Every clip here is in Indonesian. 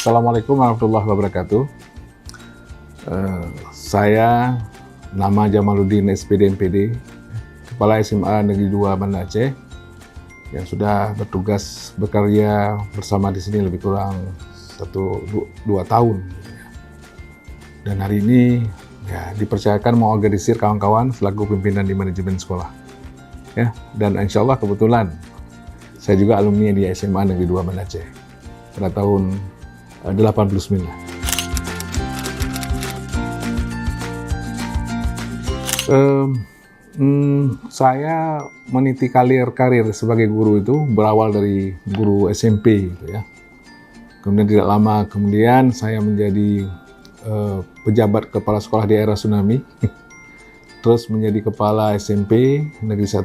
Assalamualaikum warahmatullahi wabarakatuh. Saya nama Jamaluddin SPD MPD, Kepala SMA Negeri 2 Banda Aceh, yang sudah bertugas bekerja bersama di sini lebih kurang 1-2 tahun. Dan hari ini dipercayakan mengorganisir kawan-kawan selaku pimpinan di manajemen sekolah. Dan insya Allah kebetulan saya juga alumni di SMA Negeri 2 Banda Aceh pada tahun 89. Saya meniti karir sebagai guru itu berawal dari guru SMP gitu ya. Kemudian tidak lama kemudian saya menjadi pejabat kepala sekolah di era tsunami. Terus menjadi kepala SMP Negeri 1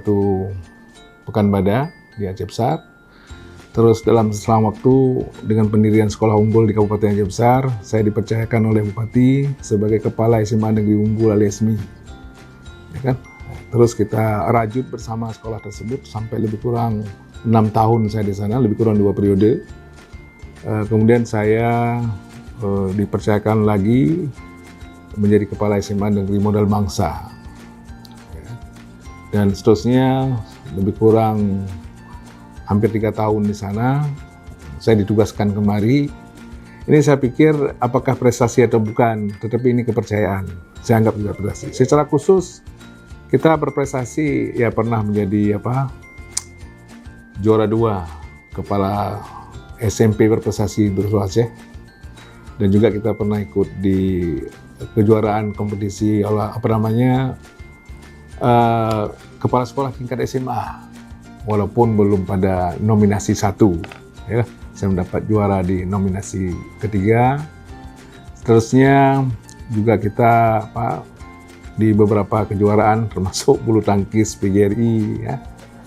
Pekanbadak di Aceh Besar. Terus dalam selang waktu dengan pendirian sekolah unggul di Kabupaten Aceh Besar, saya dipercayakan oleh Bupati sebagai kepala SMA Negeri Unggul alias SMI. Ya kan? Terus kita rajut bersama sekolah tersebut sampai lebih kurang 6 tahun saya di sana, lebih kurang 2 periode. Kemudian saya dipercayakan lagi menjadi kepala SMA Negeri Modal Bangsa. Dan seterusnya lebih kurang hampir 3 tahun di sana, saya ditugaskan kemari. Ini saya pikir apakah prestasi atau bukan, tetapi ini kepercayaan. Saya anggap juga prestasi. Secara khusus kita berprestasi ya pernah menjadi juara 2 kepala SMP berprestasi Bersu Aceh, dan juga kita pernah ikut di kejuaraan kompetisi kepala sekolah tingkat SMA. Walaupun belum pada nominasi 1, ya, saya mendapat juara di nominasi ketiga. Seterusnya juga kita di beberapa kejuaraan termasuk bulu tangkis PGRI, ya,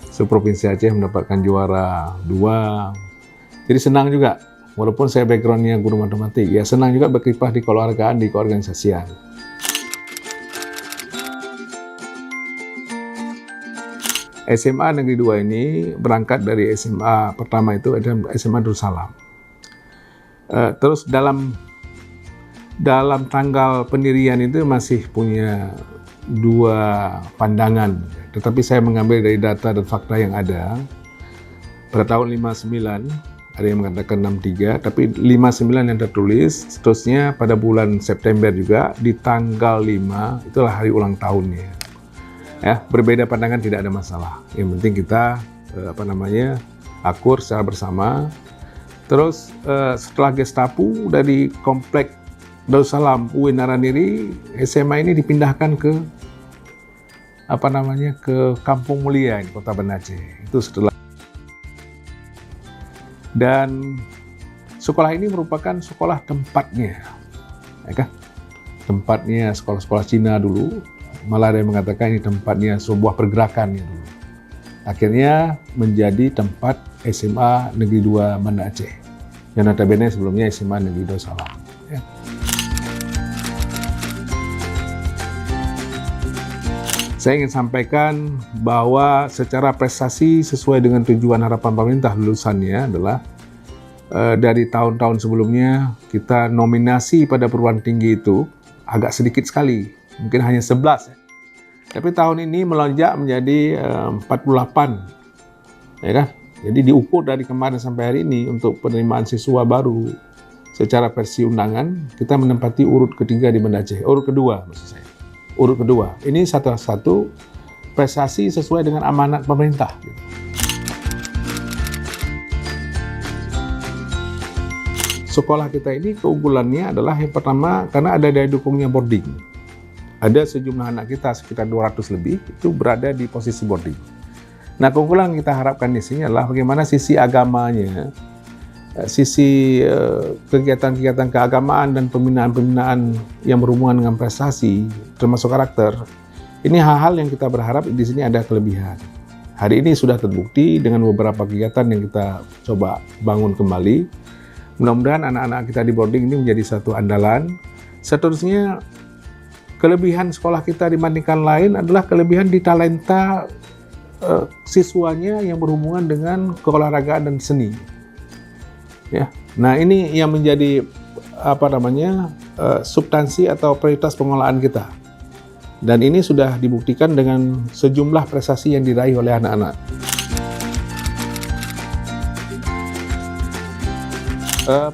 seprovinsi Aceh mendapatkan juara 2. Jadi senang juga, walaupun saya backgroundnya guru matematik, ya senang juga berkiprah di keolahragaan, di keorganisasian. SMA Negeri 2 ini berangkat dari SMA pertama itu adalah SMA Darussalam. Terus dalam tanggal pendirian itu masih punya 2 pandangan, tetapi saya mengambil dari data dan fakta yang ada. Pada tahun 59 ada yang mengatakan 63, tapi 59 yang tertulis. Seterusnya pada bulan September juga di tanggal 5 itulah hari ulang tahunnya. Ya, berbeda pandangan tidak ada masalah. Yang penting kita akur secara bersama. Terus setelah Gestapu dari komplek Darussalam UIN Naraniri, SMA ini dipindahkan ke Kampung Mulia, Kota Banda Aceh. Itu setelah. Dan sekolah ini merupakan sekolah tempatnya, ya kan? Tempatnya sekolah-sekolah Cina dulu. Malah ada yang mengatakan ini tempatnya sebuah pergerakan ya dulu. Akhirnya menjadi tempat SMA Negeri 2 Banda Aceh, yang notabene sebelumnya SMA Negeri Darussalam. Ya. Saya ingin sampaikan bahwa secara prestasi sesuai dengan tujuan harapan pemerintah lulusannya adalah dari tahun-tahun sebelumnya kita nominasi pada perguruan tinggi itu agak sedikit sekali. Mungkin hanya 11 ya. Tapi tahun ini melonjak menjadi 48, ya kan? Jadi diukur dari kemarin sampai hari ini untuk penerimaan siswa baru secara versi undangan kita menempati urut ketiga di Banda Aceh, urut kedua maksud saya. Urut kedua. Ini satu prestasi sesuai dengan amanat pemerintah. Sekolah kita ini keunggulannya adalah yang pertama karena ada daya dukungnya boarding. Ada sejumlah anak kita sekitar 200 lebih itu berada di posisi boarding. Nah, keunggulan yang kita harapkan di sini adalah bagaimana sisi agamanya, sisi kegiatan-kegiatan keagamaan dan pembinaan-pembinaan yang berhubungan dengan prestasi, termasuk karakter. Ini hal-hal yang kita berharap di sini ada kelebihan. Hari ini sudah terbukti dengan beberapa kegiatan yang kita coba bangun kembali. Mudah-mudahan anak-anak kita di boarding ini menjadi satu andalan. Seterusnya, kelebihan sekolah kita dibandingkan lain adalah kelebihan di talenta siswanya yang berhubungan dengan keolahragaan dan seni. Ya. Nah, ini yang menjadi substansi atau prioritas pengelolaan kita. Dan ini sudah dibuktikan dengan sejumlah prestasi yang diraih oleh anak-anak.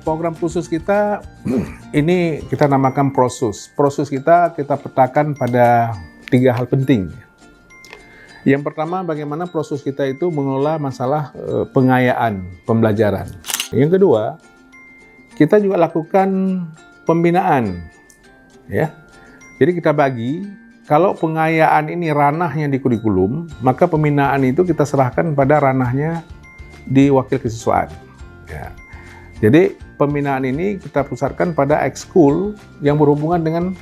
Program khusus kita ini kita namakan Prosus. Prosus kita petakan pada 3 hal penting. Yang pertama, bagaimana Prosus kita itu mengelola masalah pengayaan pembelajaran. Yang kedua, kita juga lakukan pembinaan, ya. Jadi kita bagi, kalau pengayaan ini ranahnya di kurikulum, maka pembinaan itu kita serahkan pada ranahnya di wakil kesiswaan. Ya. Jadi pembinaan ini kita pusatkan pada ekskul yang berhubungan dengan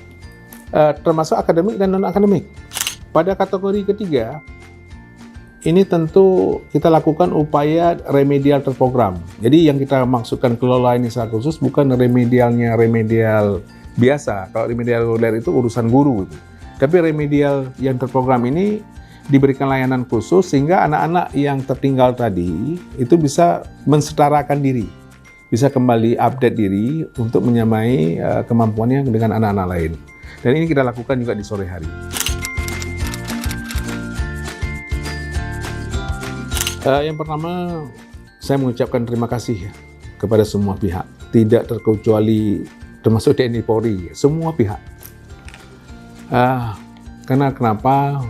termasuk akademik dan non-akademik. Pada kategori ketiga, ini tentu kita lakukan upaya remedial terprogram. Jadi yang kita maksudkan kelola ini secara khusus bukan remedial biasa. Kalau remedial reguler itu urusan guru. Tapi remedial yang terprogram ini diberikan layanan khusus sehingga anak-anak yang tertinggal tadi itu bisa mensetarakan diri. Bisa kembali update diri untuk menyamai kemampuannya dengan anak-anak lain. Dan ini kita lakukan juga di sore hari. Yang pertama, saya mengucapkan terima kasih kepada semua pihak, tidak terkecuali termasuk TNI Polri, semua pihak. Karena kenapa?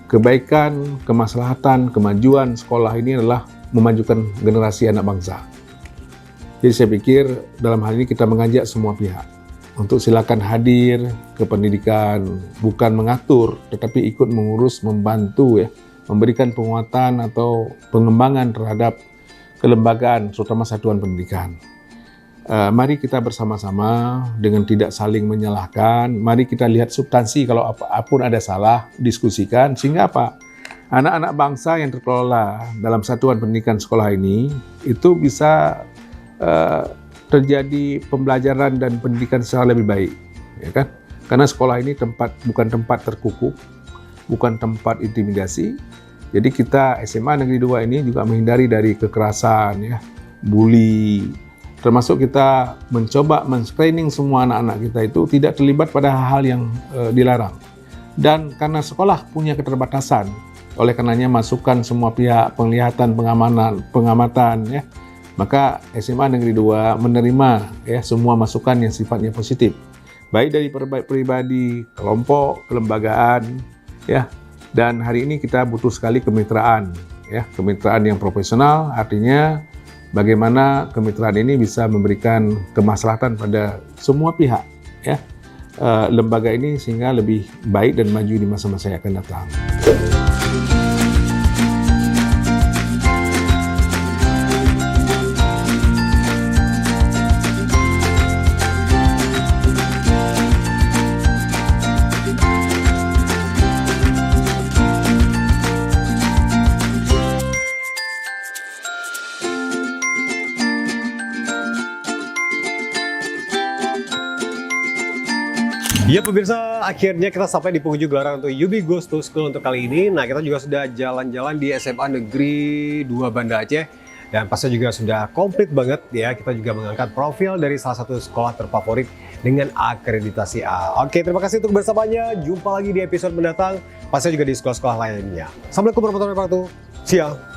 Kebaikan, kemaslahatan, kemajuan sekolah ini adalah memajukan generasi anak bangsa. Jadi saya pikir dalam hal ini kita mengajak semua pihak untuk silakan hadir ke pendidikan, bukan mengatur, tetapi ikut mengurus, membantu ya. Memberikan penguatan atau pengembangan terhadap kelembagaan, terutama satuan pendidikan. Mari kita bersama-sama dengan tidak saling menyalahkan, mari kita lihat substansi kalau apapun ada salah, diskusikan, sehingga apa? Anak-anak bangsa yang terkelola dalam satuan pendidikan sekolah ini, itu bisa terjadi pembelajaran dan pendidikan secara lebih baik. Ya kan? Karena sekolah ini bukan tempat terkukuk, bukan tempat intimidasi. Jadi kita SMA Negeri 2 ini juga menghindari dari kekerasan, ya, bully. Termasuk kita mencoba men-screening semua anak-anak kita itu tidak terlibat pada hal-hal yang dilarang. Dan karena sekolah punya keterbatasan, oleh karenanya masukan semua pihak, penglihatan, pengamatan, ya, maka SMA Negeri 2 menerima ya semua masukan yang sifatnya positif. Baik dari pribadi, kelompok, kelembagaan, ya. Dan hari ini kita butuh sekali kemitraan, ya, kemitraan yang profesional. Artinya bagaimana kemitraan ini bisa memberikan kemaslahatan pada semua pihak, ya, lembaga ini sehingga lebih baik dan maju di masa-masa yang akan datang. Ya pemirsa, akhirnya kita sampai di penghujung gelaran untuk UB Goes to School untuk kali ini. Nah, kita juga sudah jalan-jalan di SMA Negeri 2 Banda Aceh. Dan pastinya juga sudah komplit banget ya. Kita juga mengangkat profil dari salah satu sekolah terfavorit dengan akreditasi A. Oke, terima kasih untuk bersamanya. Jumpa lagi di episode mendatang. Pastinya juga di sekolah-sekolah lainnya. Assalamualaikum warahmatullahi wabarakatuh. Siang.